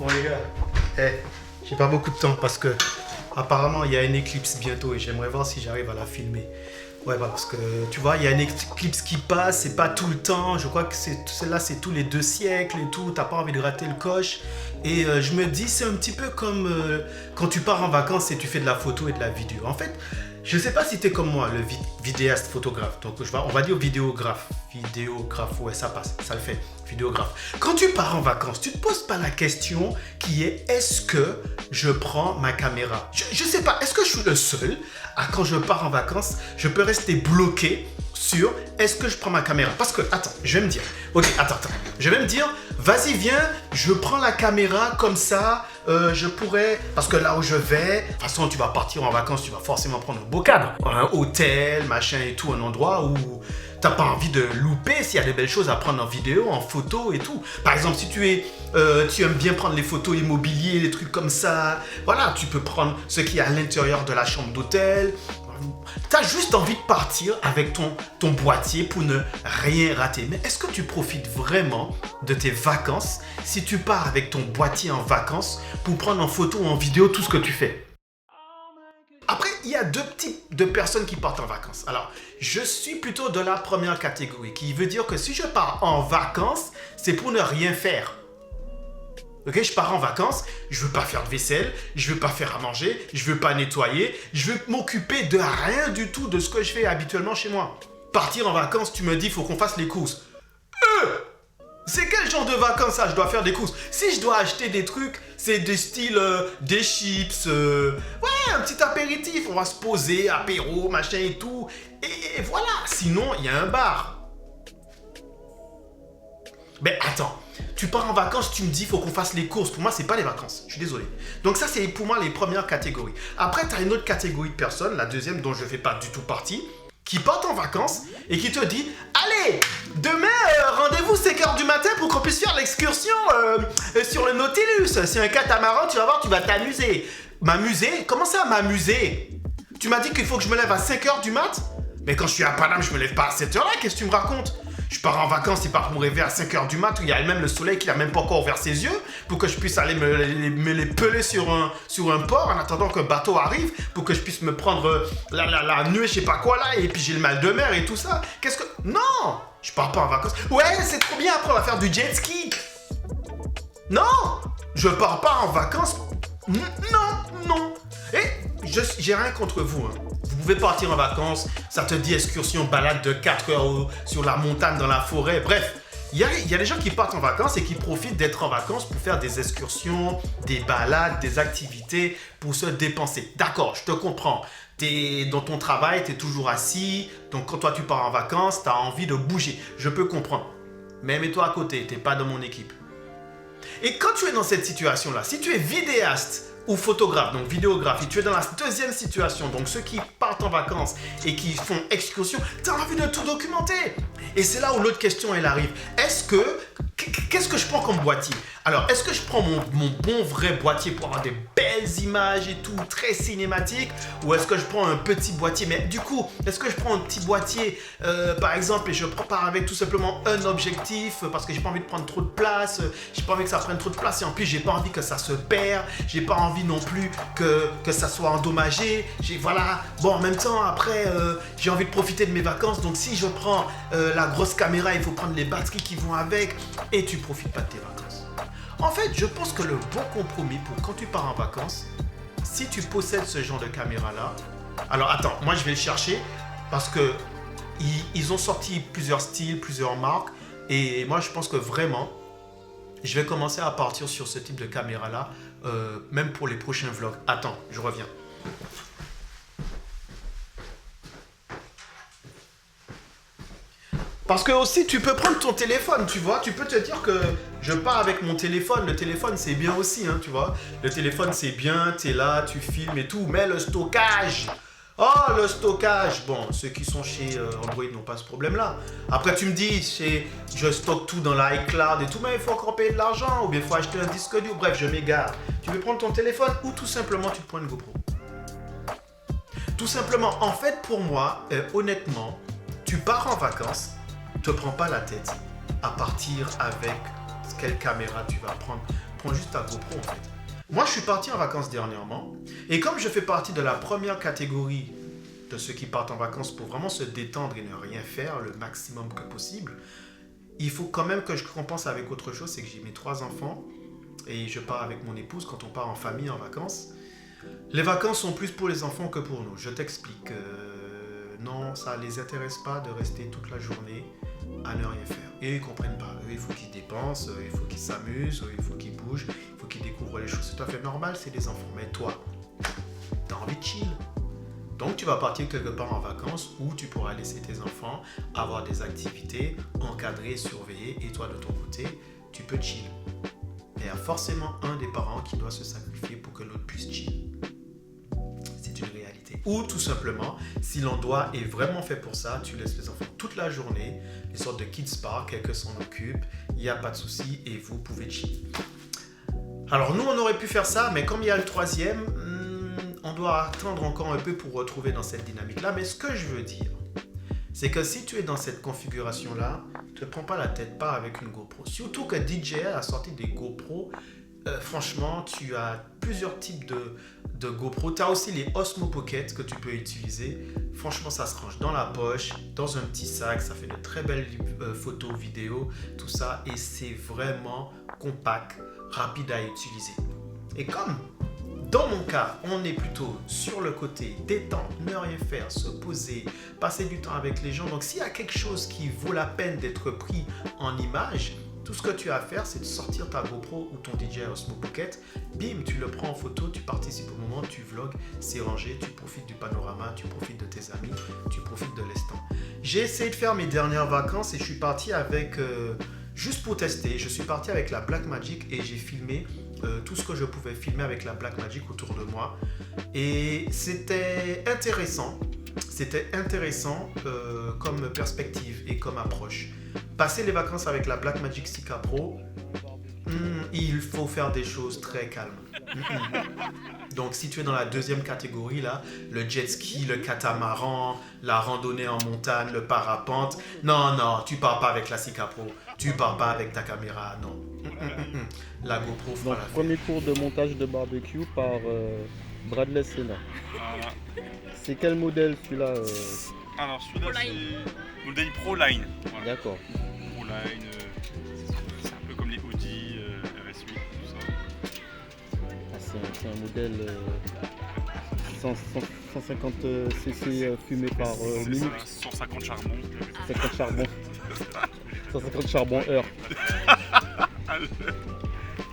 Bon les gars, j'ai pas beaucoup de temps parce que apparemment il y a une éclipse bientôt et j'aimerais voir si j'arrive à la filmer. Ouais, bah parce que tu vois, il y a une éclipse qui passe, c'est pas tout le temps, je crois que celle-là c'est tous les 2 siècles et tout, t'as pas envie de rater le coche. Et je me dis, c'est un petit peu comme quand tu pars en vacances et tu fais de la photo et de la vidéo. En fait, je sais pas si t'es comme moi, le vidéaste photographe, donc on va dire vidéographe. Vidéographe, ouais, ça passe, ça le fait, vidéographe. Quand tu pars en vacances, tu te poses pas la question qui est, est-ce que je prends ma caméra? Je sais pas, est-ce que je suis le seul à quand je pars en vacances, je peux rester bloqué sur est-ce que je prends ma caméra? Parce que, attends, je vais me dire, ok, attends, je vais me dire, vas-y, viens, je prends la caméra comme ça, je pourrais, parce que là où je vais, de toute façon, tu vas partir en vacances, tu vas forcément prendre un beau cadre, un hôtel, machin et tout, un endroit où t'as pas envie de louper s'il y a des belles choses à prendre en vidéo, en photo et tout. Par exemple, si tu aimes bien prendre les photos immobiliers, les trucs comme ça, voilà, tu peux prendre ce qui est à l'intérieur de la chambre d'hôtel. T'as juste envie de partir avec ton boîtier pour ne rien rater. Mais est-ce que tu profites vraiment de tes vacances si tu pars avec ton boîtier en vacances pour prendre en photo ou en vidéo tout ce que tu fais? Après, il y a 2 types de personnes qui partent en vacances. Alors, je suis plutôt de la première catégorie, qui veut dire que si je pars en vacances, c'est pour ne rien faire. Ok, je pars en vacances, je veux pas faire de vaisselle, je veux pas faire à manger, je veux pas nettoyer, je veux m'occuper de rien du tout de ce que je fais habituellement chez moi. Partir en vacances, tu me dis, faut qu'on fasse les courses. C'est quel genre de vacances ça? Je dois faire des courses. Si je dois acheter des trucs, c'est des styles des chips, ouais, un petit apéritif. On va se poser, apéro, machin et tout. Et voilà. Sinon, il y a un bar. Mais attends, tu pars en vacances, tu me dis, faut qu'on fasse les courses. Pour moi, c'est pas les vacances. Je suis désolé. Donc ça, c'est pour moi les premières catégories. Après, tu as une autre catégorie de personnes, la deuxième dont je fais pas du tout partie, qui partent en vacances et qui te dit, allez, demain, rendez-vous 5h du matin pour qu'on puisse faire l'excursion sur le Nautilus. C'est un catamaran, tu vas voir, tu vas t'amuser. M'amuser? Comment ça, m'amuser? Tu m'as dit qu'il faut que je me lève à 5h du mat? Mais quand je suis à Paname, je me lève pas à cette heure-là, qu'est-ce que tu me racontes? Je pars en vacances, c'est pas pour me réveiller à 5h du mat où il y a même le soleil qui n'a même pas encore ouvert ses yeux pour que je puisse aller me les peler sur un port en attendant qu'un bateau arrive pour que je puisse me prendre la nuée, je sais pas quoi là, et puis j'ai le mal de mer et tout ça. Qu'est-ce que... Non! Je pars pas en vacances. Ouais, c'est trop bien, après on va faire du jet ski. Non! Je pars pas en vacances. Non. Et j'ai rien contre vous, hein. Vous pouvez partir en vacances, ça te dit excursion, balade de 4 heures sur la montagne, dans la forêt, bref. Il y a des gens qui partent en vacances et qui profitent d'être en vacances pour faire des excursions, des balades, des activités, pour se dépenser. D'accord, je te comprends. T'es dans ton travail, tu es toujours assis, donc quand toi tu pars en vacances, tu as envie de bouger. Je peux comprendre. Mais mets-toi à côté, tu n'es pas dans mon équipe. Et quand tu es dans cette situation-là, si tu es vidéaste, ou photographe, donc vidéographe, et tu es dans la deuxième situation, donc ceux qui partent en vacances et qui font excursion, tu as envie de tout documenter. Et c'est là où l'autre question, elle arrive. Qu'est-ce que je prends comme boîtier? Alors, est-ce que je prends mon bon vrai boîtier pour avoir des belles images et tout, très cinématique, ou est-ce que je prends un petit boîtier? Mais du coup, est-ce que je prends un petit boîtier, par exemple, et je prépare avec tout simplement un objectif, parce que j'ai pas envie de prendre trop de place, j'ai pas envie que ça prenne trop de place, et en plus, j'ai pas envie que ça se perd, j'ai pas envie non plus que ça soit endommagé, voilà. Bon, en même temps, après, j'ai envie de profiter de mes vacances, donc si je prends la grosse caméra, il faut prendre les batteries qui vont avec, et tu profites pas de tes vacances. En fait, je pense que le bon compromis pour quand tu pars en vacances, si tu possèdes ce genre de caméra-là... Alors attends, moi je vais le chercher parce que ils ont sorti plusieurs styles, plusieurs marques et moi je pense que vraiment, je vais commencer à partir sur ce type de caméra-là, même pour les prochains vlogs. Attends, je reviens. Parce que aussi, tu peux prendre ton téléphone, tu vois. Tu peux te dire que je pars avec mon téléphone. Le téléphone, c'est bien aussi, hein, tu vois. Le téléphone, c'est bien, tu es là, tu filmes et tout. Mais le stockage... Oh, le stockage. Bon, ceux qui sont chez Android n'ont pas ce problème-là. Après, tu me dis, je stocke tout dans l'iCloud et tout, mais il faut encore payer de l'argent. Ou bien il faut acheter un disque dur. Bref, je m'égare. Tu veux prendre ton téléphone ou tout simplement, tu te prends une GoPro. Tout simplement, en fait, pour moi, honnêtement, tu pars en vacances, te prends pas la tête à partir avec quelle caméra tu vas prendre. prends juste ta GoPro en fait. Moi, je suis parti en vacances dernièrement. Et comme je fais partie de la première catégorie de ceux qui partent en vacances pour vraiment se détendre et ne rien faire le maximum que possible, il faut quand même que je compense avec autre chose, c'est que j'ai mes 3 enfants et je pars avec mon épouse quand on part en famille en vacances. Les vacances sont plus pour les enfants que pour nous. Je t'explique. Non, ça ne les intéresse pas de rester toute la journée à ne rien faire. Et ils ne comprennent pas. Eux, il faut qu'ils dépensent, il faut qu'ils s'amusent, il faut qu'ils bougent, il faut qu'ils découvrent les choses. C'est tout à fait normal, c'est des enfants. Mais toi, tu as envie de chill. Donc tu vas partir quelque part en vacances où tu pourras laisser tes enfants avoir des activités encadrées, surveillées, et toi de ton côté, tu peux chill. Il y a forcément un des parents qui doit se sacrifier pour que l'autre puisse chill. C'est une réalité. Ou tout simplement, si l'endroit est vraiment fait pour ça, tu laisses les enfants toute la journée, les sortes de kids park, quelqu'un s'en occupe, il n'y a pas de souci et vous pouvez chill. Alors nous, on aurait pu faire ça, mais comme il y a le 3e, on doit attendre encore un peu pour retrouver dans cette dynamique-là. Mais ce que je veux dire, c'est que si tu es dans cette configuration-là, ne te prends pas la tête, pas avec une GoPro. Surtout que DJI a sorti des GoPro. Franchement, tu as plusieurs types de GoPro. Tu as aussi les Osmo Pocket que tu peux utiliser. Franchement, ça se range dans la poche, dans un petit sac. Ça fait de très belles photos, vidéos, tout ça. Et c'est vraiment compact, rapide à utiliser. Et comme dans mon cas, on est plutôt sur le côté détente, ne rien faire, se poser, passer du temps avec les gens. Donc s'il y a quelque chose qui vaut la peine d'être pris en image, tout ce que tu as à faire, c'est de sortir ta GoPro ou ton DJI Osmo Pocket. Bim, tu le prends en photo, tu participes au moment, tu vlogs, c'est rangé, tu profites du panorama, tu profites de tes amis, tu profites de l'instant. J'ai essayé de faire mes dernières vacances et je suis parti avec, juste pour tester, je suis parti avec la Blackmagic et j'ai filmé tout ce que je pouvais filmer avec la Blackmagic autour de moi. Et c'était intéressant. C'était intéressant comme perspective et comme approche. Passer les vacances avec la Blackmagic 6K Pro, il faut faire des choses très calmes. Donc si tu es dans la 2e catégorie, là, le jet ski, le catamaran, la randonnée en montagne, le parapente, non, tu pars pas avec la 6K Pro. Tu pars pas avec ta caméra, non. La GoPro fera l'affaire. Premier cours de montage de barbecue par Bradley Sena. C'est quel modèle celui-là Alors celui-là c'est modèle ProLine. Voilà. D'accord. ProLine, c'est un peu comme les Audi RS8, tout ça. C'est un modèle 150 cc fumé par minute. 150 charbons. 150 charbons. 150 charbons heure.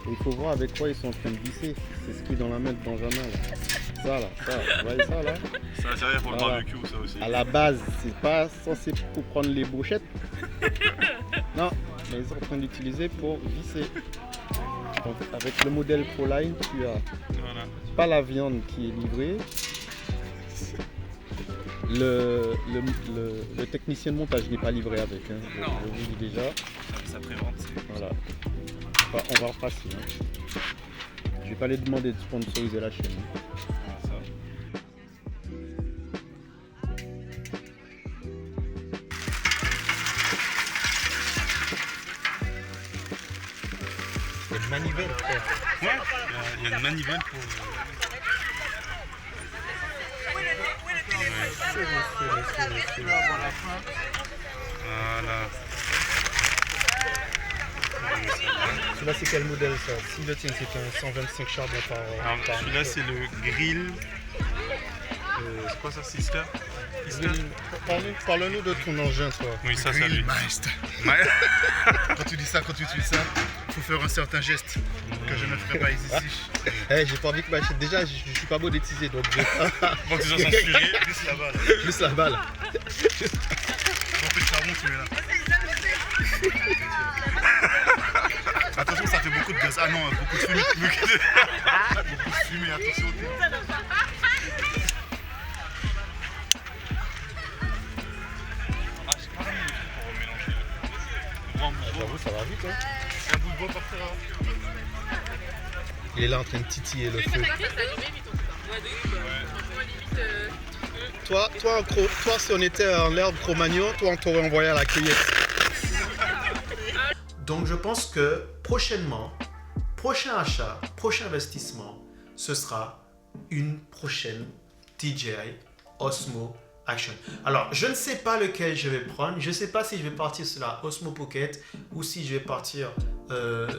Il faut voir avec quoi ils sont en train de visser. C'est ce qui est dans la main de Benjamin. Là. Ça, vous voyez ça là? Ça va servir pour le barbecue, ça aussi. À la base, c'est pas censé pour prendre les brochettes. Non, mais ils sont en train d'utiliser pour visser. Donc avec le modèle ProLine, tu as pas la viande qui est livrée. Le technicien de montage n'est pas livré avec, hein. Je vous dis déjà. Ça prévente. Voilà. On va repasser. Hein. Je vais pas les demander de sponsoriser la chaîne. Il y a une manivelle. Ouais, il y a une manivelle pour... Voilà. Celui-là, c'est quel modèle ça? Si le tien, c'est un 125 charbons par Celui-là, c'est le grill. C'est quoi ça, Sister? Parle-nous de ton engin, toi. Oui, ça, c'est lui. Quand tu dis ça, il faut faire un certain geste que je ne ferai pas ici. J'ai pas envie que déjà, je suis pas beau d'étiser, donc Bon, que tu sois censuré. Juste là-bas. juste la balle. Un peu de charbon, tu mets là. Attention, ça fait beaucoup de gaz. Ah non, beaucoup de fumée. Beaucoup de fumée, attention. J'avoue, ça va vite. Hein. Un bout de bois par terre. Il est là en train de titiller le feu. Toi, si on était en l'herbe Cro-Magnon, toi, on t'aurait envoyé à la cueillette. Donc, je pense que prochainement, prochain achat, prochain investissement, ce sera une prochaine DJI Osmo Action. Alors, je ne sais pas lequel je vais prendre. Je ne sais pas si je vais partir sur la Osmo Pocket ou si je vais partir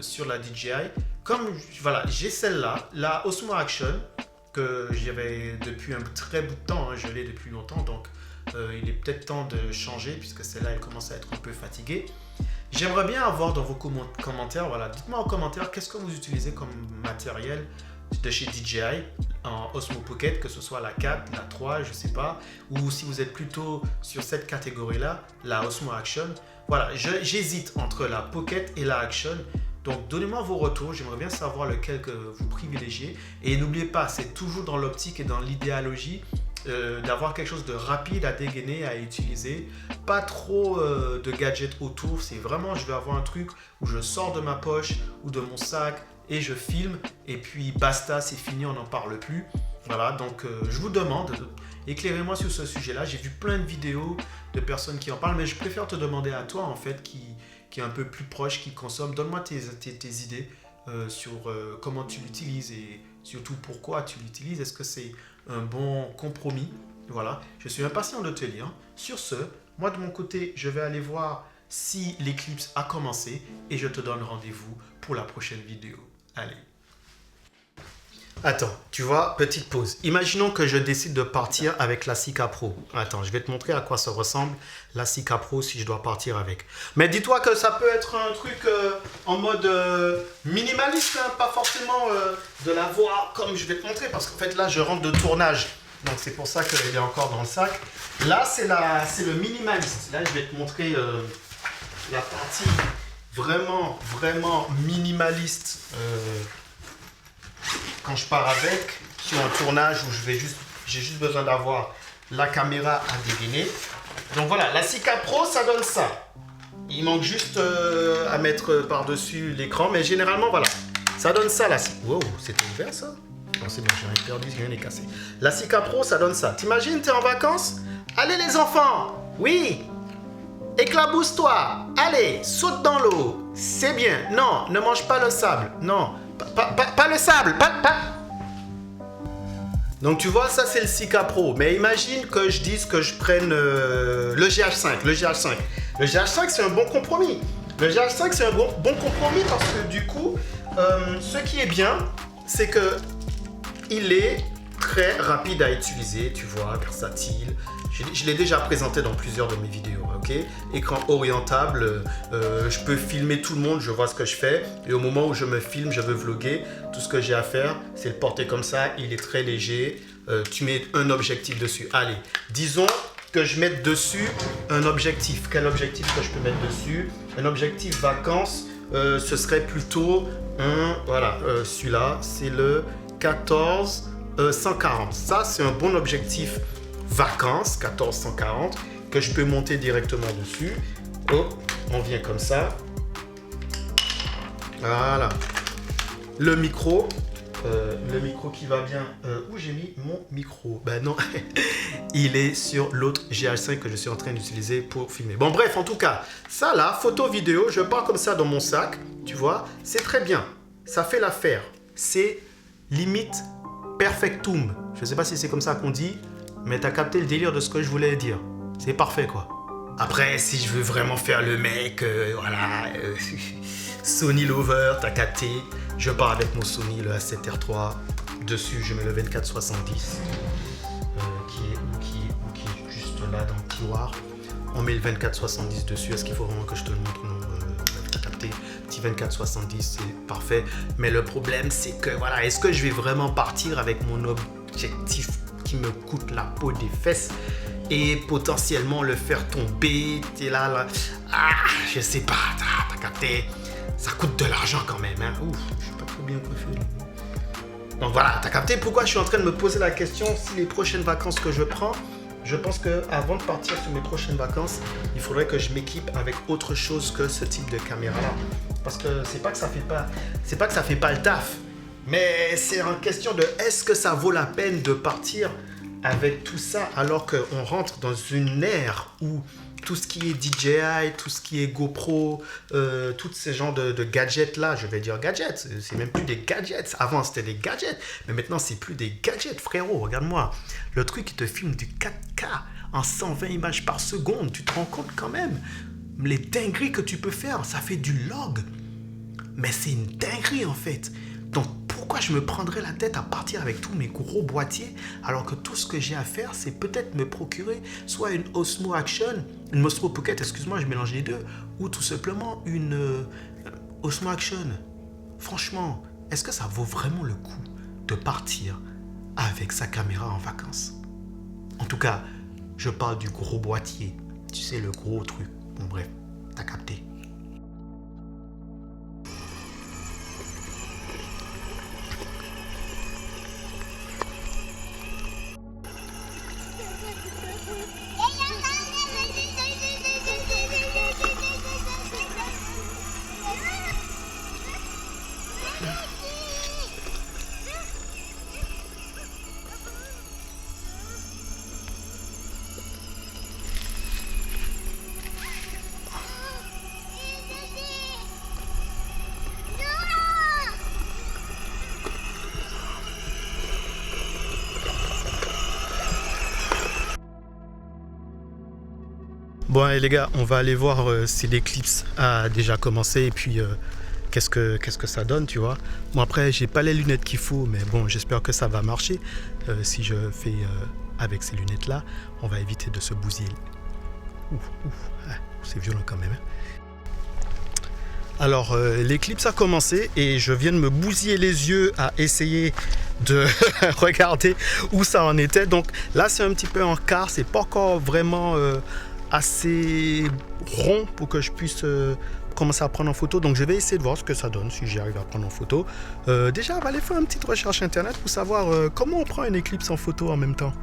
sur la DJI. Comme, voilà, j'ai celle-là, la Osmo Action, que j'avais depuis un très bout de temps. Hein, je l'ai depuis longtemps, donc il est peut-être temps de changer puisque celle-là, elle commence à être un peu fatiguée. J'aimerais bien avoir dans vos commentaires, voilà, dites-moi en commentaire qu'est-ce que vous utilisez comme matériel de chez DJI en Osmo Pocket, que ce soit la 4, la 3, je sais pas, ou si vous êtes plutôt sur cette catégorie-là, la Osmo Action. Voilà, j'hésite entre la Pocket et la Action. Donc, donnez-moi vos retours. J'aimerais bien savoir lequel que vous privilégiez. Et n'oubliez pas, c'est toujours dans l'optique et dans l'idéologie d'avoir quelque chose de rapide à dégainer, à utiliser. Pas trop de gadgets autour. C'est vraiment, je vais avoir un truc où je sors de ma poche ou de mon sac et je filme. Et puis, basta, c'est fini, on n'en parle plus. Voilà, donc je vous demande, éclairez-moi sur ce sujet-là. J'ai vu plein de vidéos de personnes qui en parlent, mais je préfère te demander à toi, en fait, qui est un peu plus proche, qui consomme. Donne-moi tes idées sur comment tu l'utilises et surtout pourquoi tu l'utilises. Est-ce que c'est un bon compromis? Voilà, je suis impatient de te lire. Sur ce, moi de mon côté, je vais aller voir si l'éclipse a commencé et je te donne rendez-vous pour la prochaine vidéo. Allez. Attends, tu vois, petite pause. Imaginons que je décide de partir avec la Sika Pro. Attends, je vais te montrer à quoi ça ressemble, la Sika Pro, si je dois partir avec. Mais dis-toi que ça peut être un truc en mode minimaliste, hein, pas forcément de la voir comme je vais te montrer, parce qu'en fait, là, je rentre de tournage. Donc, c'est pour ça qu'elle est encore dans le sac. Là, c'est le minimaliste. Là, je vais te montrer la partie vraiment, vraiment minimaliste. Quand je pars avec, sur un tournage où j'ai juste besoin d'avoir la caméra à dégainer. Donc voilà, la Sika Pro, ça donne ça. Il manque juste à mettre par-dessus l'écran, mais généralement, voilà, ça donne ça, la Sika. Wow, c'était ouvert ça? Non, c'est bon, j'ai rien perdu, j'ai rien cassé. La Sika Pro, ça donne ça. T'imagines, t'es en vacances? Allez les enfants, oui, éclabousse-toi, allez, saute dans l'eau, c'est bien. Non, ne mange pas le sable, non. Pas le sable, pas... Donc tu vois, ça c'est le Sika Pro. Mais imagine que je dise que je prenne le GH5. Le GH5 c'est un bon compromis. Le GH5 c'est un bon compromis parce que du coup, ce qui est bien, c'est que il est très rapide à utiliser, tu vois, versatile. Je l'ai déjà présenté dans plusieurs de mes vidéos, ok? Écran orientable, je peux filmer tout le monde, je vois ce que je fais. Et au moment où je me filme, je veux vlogger, tout ce que j'ai à faire, c'est le porter comme ça. Il est très léger. Tu mets un objectif dessus. Allez, disons que je mette dessus un objectif. Quel objectif que je peux mettre dessus? Un objectif vacances, ce serait plutôt un... Voilà, celui-là, c'est le 14-140. Ça, c'est un bon objectif vacances, 14-140, que je peux monter directement dessus. Oh, on vient comme ça. Voilà. Le micro qui va bien. Où j'ai mis mon micro? Ben non, il est sur l'autre GH5 que je suis en train d'utiliser pour filmer. Bon, bref, en tout cas, ça là, photo, vidéo, je pars comme ça dans mon sac, tu vois, c'est très bien. Ça fait l'affaire. C'est limite perfectum. Je ne sais pas si c'est comme ça qu'on dit. Mais t'as capté le délire de ce que je voulais dire. C'est parfait, quoi. Après, si je veux vraiment faire le mec, voilà, Sony Lover, t'as capté. Je pars avec mon Sony, le A7R3. Dessus, je mets le 2470, qui est juste là dans le tiroir. On met le 2470 dessus. Est-ce qu'il faut vraiment que je te le montre? Non, t'as capté. Petit 2470, c'est parfait. Mais le problème, c'est que, voilà, est-ce que je vais vraiment partir avec mon objectif qui me coûte la peau des fesses et potentiellement le faire tomber? T'es là. Ah, je sais pas, t'as capté. Ça coûte de l'argent quand même, hein. Ouf, je suis pas trop bien coiffé. Donc voilà, t'as capté pourquoi je suis en train de me poser la question si les prochaines vacances que je prends, je pense qu'avant de partir sur mes prochaines vacances, il faudrait que je m'équipe avec autre chose que ce type de caméra-là. Parce que c'est pas que ça fait pas le taf. Mais c'est en question de est-ce que ça vaut la peine de partir avec tout ça alors qu'on rentre dans une ère où tout ce qui est DJI, tout ce qui est GoPro, tous ces genres de gadgets là, je vais dire gadgets, c'est même plus des gadgets. Avant c'était des gadgets, mais maintenant c'est plus des gadgets, frérot. Regarde-moi, le truc qui te filme du 4K en 120 images par seconde, tu te rends compte quand même les dingueries que tu peux faire, ça fait du log. Mais c'est une dinguerie en fait. Donc pourquoi je me prendrais la tête à partir avec tous mes gros boîtiers alors que tout ce que j'ai à faire c'est peut-être me procurer soit une Osmo Action, une Osmo Pocket, excuse-moi je mélange les deux, ou tout simplement une Osmo Action. Franchement, est-ce que ça vaut vraiment le coup de partir avec sa caméra en vacances? En tout cas, je parle du gros boîtier, tu sais le gros truc. Bon bref, t'as capté. Bon allez les gars, on va aller voir si l'éclipse a déjà commencé et puis qu'est-ce que ça donne, tu vois. Bon après, j'ai pas les lunettes qu'il faut, mais bon, j'espère que ça va marcher. Si je fais avec ces lunettes-là, on va éviter de se bousiller. C'est violent quand même. Alors, l'éclipse a commencé et je viens de me bousiller les yeux à essayer de regarder où ça en était. Donc là, c'est un petit peu en quart, c'est pas encore vraiment... assez rond pour que je puisse commencer à prendre en photo. Donc je vais essayer de voir ce que ça donne si j'y arrive à prendre en photo. Déjà, on va aller faire une petite recherche internet pour savoir comment on prend une éclipse en photo en même temps.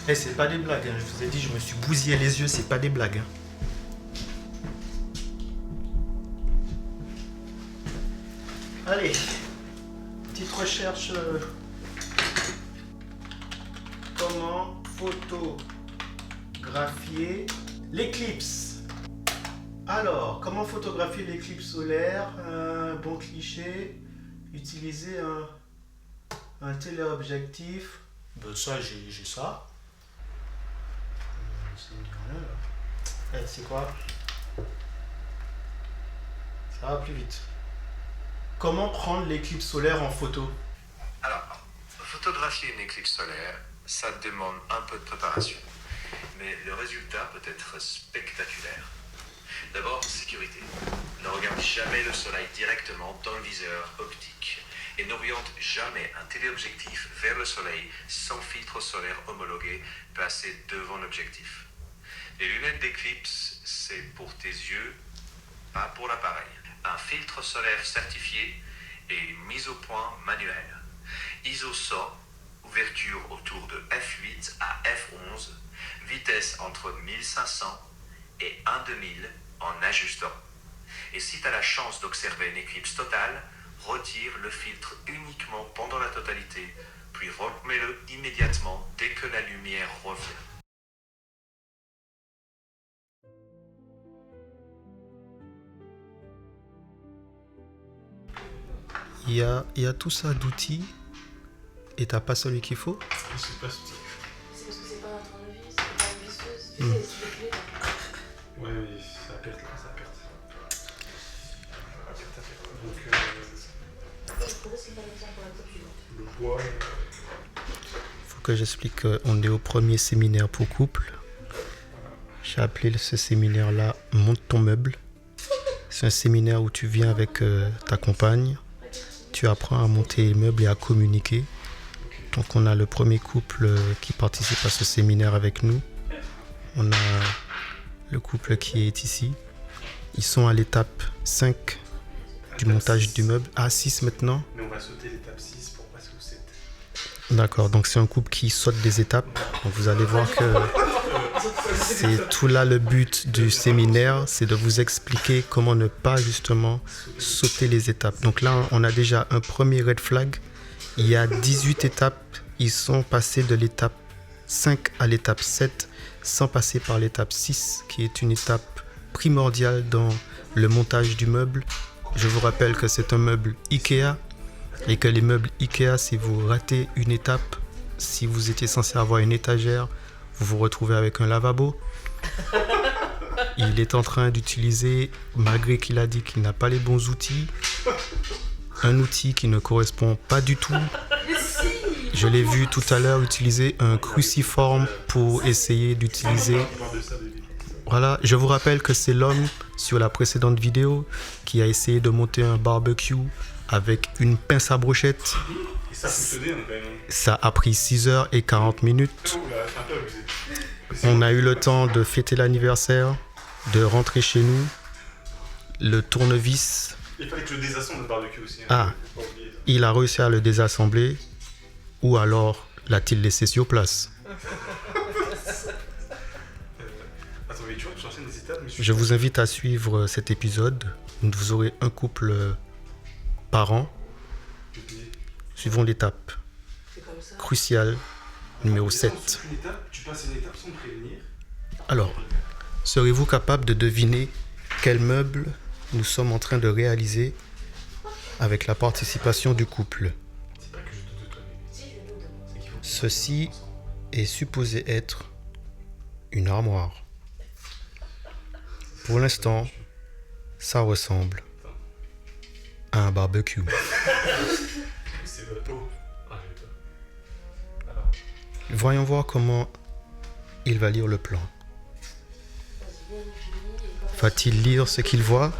Eh, c'est pas des blagues, hein. Je vous ai dit, je me suis bousillé les yeux, c'est pas des blagues. Hein. Allez, petite recherche. Comment photographier l'éclipse. Alors, comment photographier l'éclipse solaire? Bon cliché. Utiliser un téléobjectif. Ben ça, j'ai ça. C'est quoi? Ça va plus vite. Comment prendre l'éclipse solaire en photo? Alors, photographier une éclipse solaire, ça demande un peu de préparation. Mais le résultat peut être spectaculaire. D'abord, sécurité. Ne regarde jamais le soleil directement dans le viseur optique et n'oriente jamais un téléobjectif vers le soleil sans filtre solaire homologué placé devant l'objectif. Les lunettes d'éclipse, c'est pour tes yeux, pas pour l'appareil. Un filtre solaire certifié et une mise au point manuelle. ISO-SO, ouverture autour de f8 à f11, vitesse entre 1500 et 1/2000 en ajustant. Et si tu as la chance d'observer une éclipse totale, retire le filtre uniquement pendant la totalité, puis remets-le immédiatement dès que la lumière revient. Il y a tout ça d'outils et t'as pas celui qu'il faut? Je sais pas si C'est parce que c'est pas un tournevis, c'est pas une visseuse. Tu sais, les clés là. ouais, mais ça pète là, ça pète. Donc, Pourquoi c'est pas comme ça pour la coupe suivante? le bois. Faut que j'explique qu'on est au premier séminaire pour couple. J'ai appelé ce séminaire-là Monte ton meuble. C'est un séminaire où tu viens avec ta compagne. Tu apprends à monter les meubles et à communiquer. Donc on a le premier couple qui participe à ce séminaire avec nous. On a le couple qui est ici. Ils sont à l'étape 5 du montage du meuble. Ah, 6 maintenant. Mais on va sauter l'étape 6 pour passer au 7. D'accord, donc c'est un couple qui saute des étapes. Donc vous allez voir que c'est tout là le but du séminaire, c'est de vous expliquer comment ne pas justement sauter les étapes. Donc là, on a déjà un premier red flag. Il y a 18 étapes. Ils sont passés de l'étape 5 à l'étape 7. sans passer par l'étape 6, qui est une étape primordiale dans le montage du meuble. Je vous rappelle que c'est un meuble Ikea et que les meubles Ikea, si vous ratez une étape, si vous étiez censé avoir une étagère, vous vous retrouvez avec un lavabo. Il est en train d'utiliser, malgré qu'il a dit qu'il n'a pas les bons outils, un outil qui ne correspond pas du tout. Je l'ai vu tout à l'heure utiliser un cruciforme pour essayer d'utiliser... Voilà, je vous rappelle que c'est l'homme sur la précédente vidéo qui a essayé de monter un barbecue avec une pince à brochette. Et ça a fonctionné quand même. Ça a pris 6h40. On a eu le temps de fêter l'anniversaire, de rentrer chez nous. Le tournevis... Il fallait que je désassemble le barbecue aussi. Ah, il a réussi à le désassembler. Ou alors l'a-t-il laissé sur place? Attends, mais tu vois, tu enchaînes des étapes, mais Je vous invite à suivre cet épisode. Vous aurez un couple par an. Suivons l'étape C'est comme ça. cruciale numéro 7. Tu passes une étape sans prévenir. Alors, serez-vous capable de deviner quel meuble nous sommes en train de réaliser avec la participation du couple? C'est pas que je doute de toi, mais Si, je doute. c'est qu'il faut... Ceci est supposé être une armoire. Pour l'instant, ça ressemble à un barbecue. C'est le pot. Ah, j'ai peur. Alors, Voyons voir comment il va lire le plan. Va-t-il lire ce qu'il voit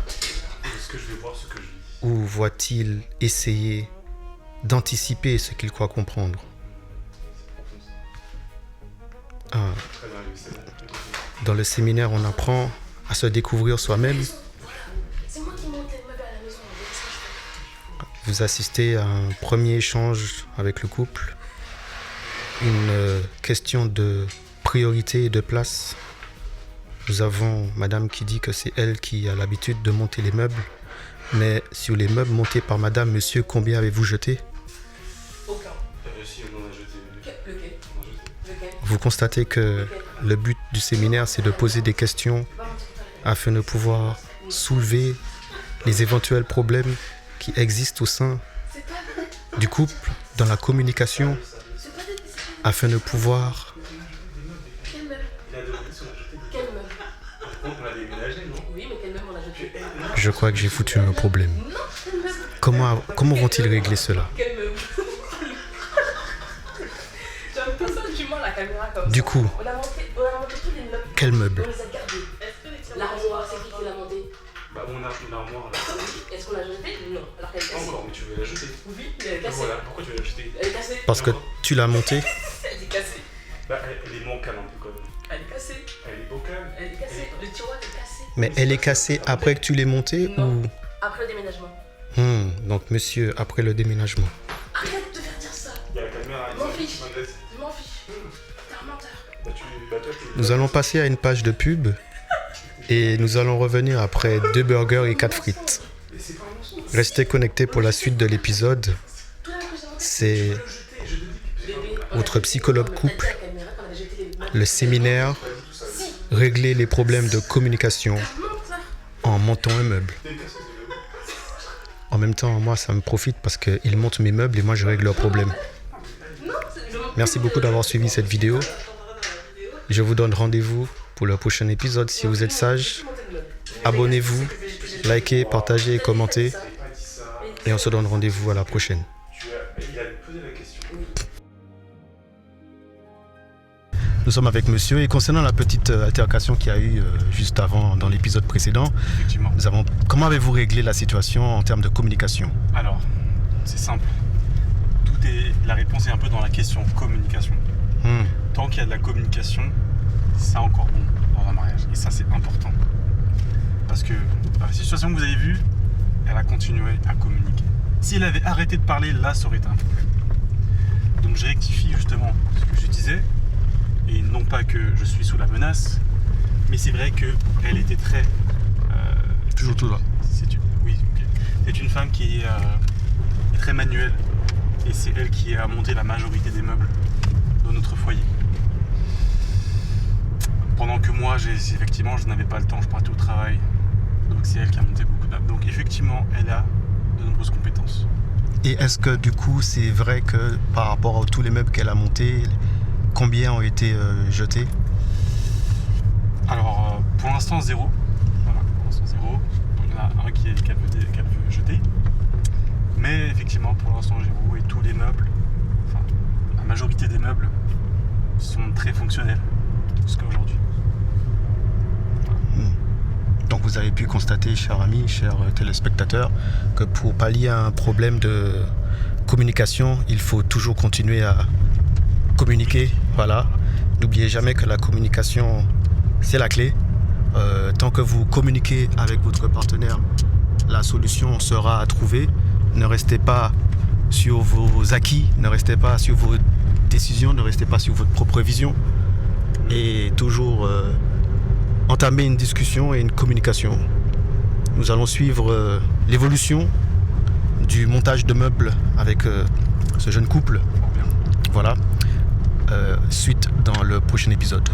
est-ce que je vais voir ce que je lis? ou va-t-il essayer d'anticiper ce qu'il croit comprendre? Ah, Très bien, c'est bon. dans le séminaire, on apprend à se découvrir soi-même. C'est moi qui montais le meuble à la maison. Qu'est-ce que je fais? Vous assistez à un premier échange avec le couple. Une question de priorité et de place. Nous avons madame qui dit que c'est elle qui a l'habitude de monter les meubles. Mais sur les meubles montés par madame, monsieur, combien avez-vous jeté? Aucun. Si, on en a jeté. Lequel? On en a jeté. Lequel? Vous constatez que le but du séminaire, c'est de poser des questions afin de pouvoir soulever les éventuels problèmes qui existent au sein C'est pas du couple, dans la communication, C'est pas des... afin de pouvoir... Quel meuble? Il a demandé si on a jeté. Quel meuble? Par contre, on a déménagé, non? Oui, mais quel meuble on a jeté? Je crois que j'ai foutu un problème. Non, quel meuble? Comment vont-ils régler cela? Quel meuble? J'aime pas ça, tu mens la caméra comme ça. Du coup, On a monté tous les meubles. quel On meuble? les a gardés. L'armoire, c'est qui l'a monté? Bah, on a une armoire là. Est-ce qu'on l'a jeté? Non. Alors qu'elle est Pas cassée. encore, mais tu veux la jeter. Oui, mais elle est cassée. Voilà, pourquoi tu veux la jeter? Elle est cassée. Parce que tu l'as montée. Elle est cassée. Bah, elle est bancale un peu quand même. Elle est cassée. Elle est bancale. Elle est cassée. Le tiroir est cassé. Mais elle est cassée après que tu l'aies montée ou... Après le déménagement. Donc monsieur, après le déménagement. Arrête de faire dire ça. Il y a la caméra. Je m'en fiche. Je m'en fiche. T'es un menteur. Bah, toi, tu... Nous allons passer à une page de pub et nous allons revenir après 2 burgers et 4 frites. Mais c'est pas un mensonge. Restez connectés pour la suite de l'épisode. Tout la que j'ai monté. C'est Je te dis que c'est Bébé, on a votre jeté- psychologue on a couple, dit à la caméra qu'on avait jeté les meubles. le séminaire, régler les problèmes de communication Menteur. en montant un meuble. En même temps, moi, ça me profite parce qu'ils montent mes meubles et moi, je règle leurs problèmes. Non, c'est- je m'en Merci beaucoup d'avoir suivi cette vidéo. Je vous donne rendez-vous pour le prochain épisode. Si vous êtes sage, abonnez-vous, likez, partagez et commentez. Et on se donne rendez-vous à la prochaine. Il a posé la question. Nous sommes avec monsieur et concernant la petite altercation qu'il y a eu juste avant dans l'épisode précédent, Effectivement. comment avez-vous réglé la situation en termes de communication? Alors, c'est simple. La réponse est un peu dans la question communication. Tant qu'il y a de la communication, c'est encore bon dans un mariage. Et ça, c'est important. Parce que dans la situation que vous avez vue, elle a continué à communiquer. Si elle avait arrêté de parler, là, ça aurait été un problème. Donc je rectifie justement ce que je disais. Et non pas que je suis sous la menace, mais c'est vrai qu'elle était très... Toujours tout là. Oui, ok. C'est une femme qui est très manuelle. Et c'est elle qui a monté la majorité des meubles dans notre foyer. Pendant que moi, effectivement, je n'avais pas le temps, je partais au travail. Donc c'est elle qui a monté beaucoup de meubles. Donc effectivement, elle a de nombreuses compétences. Et est-ce que du coup, c'est vrai que par rapport à tous les meubles qu'elle a montés, combien ont été jetés? Alors, pour l'instant, 0. Voilà, pour l'instant, 0. Il y en a un qu'elle veut jeter. Mais effectivement, pour l'instant, 0. Et tous les meubles, enfin, la majorité des meubles sont très fonctionnels jusqu'à aujourd'hui. Donc vous avez pu constater, chers amis, chers téléspectateurs, que pour pallier à un problème de communication, il faut toujours continuer à communiquer. Voilà. N'oubliez jamais que la communication, c'est la clé. Tant que vous communiquez avec votre partenaire, la solution sera à trouver. Ne restez pas sur vos acquis, ne restez pas sur vos décisions, ne restez pas sur votre propre vision. Et toujours entamer une discussion et une communication. Nous allons suivre l'évolution du montage de meubles avec ce jeune couple. Voilà. Suite dans le prochain épisode.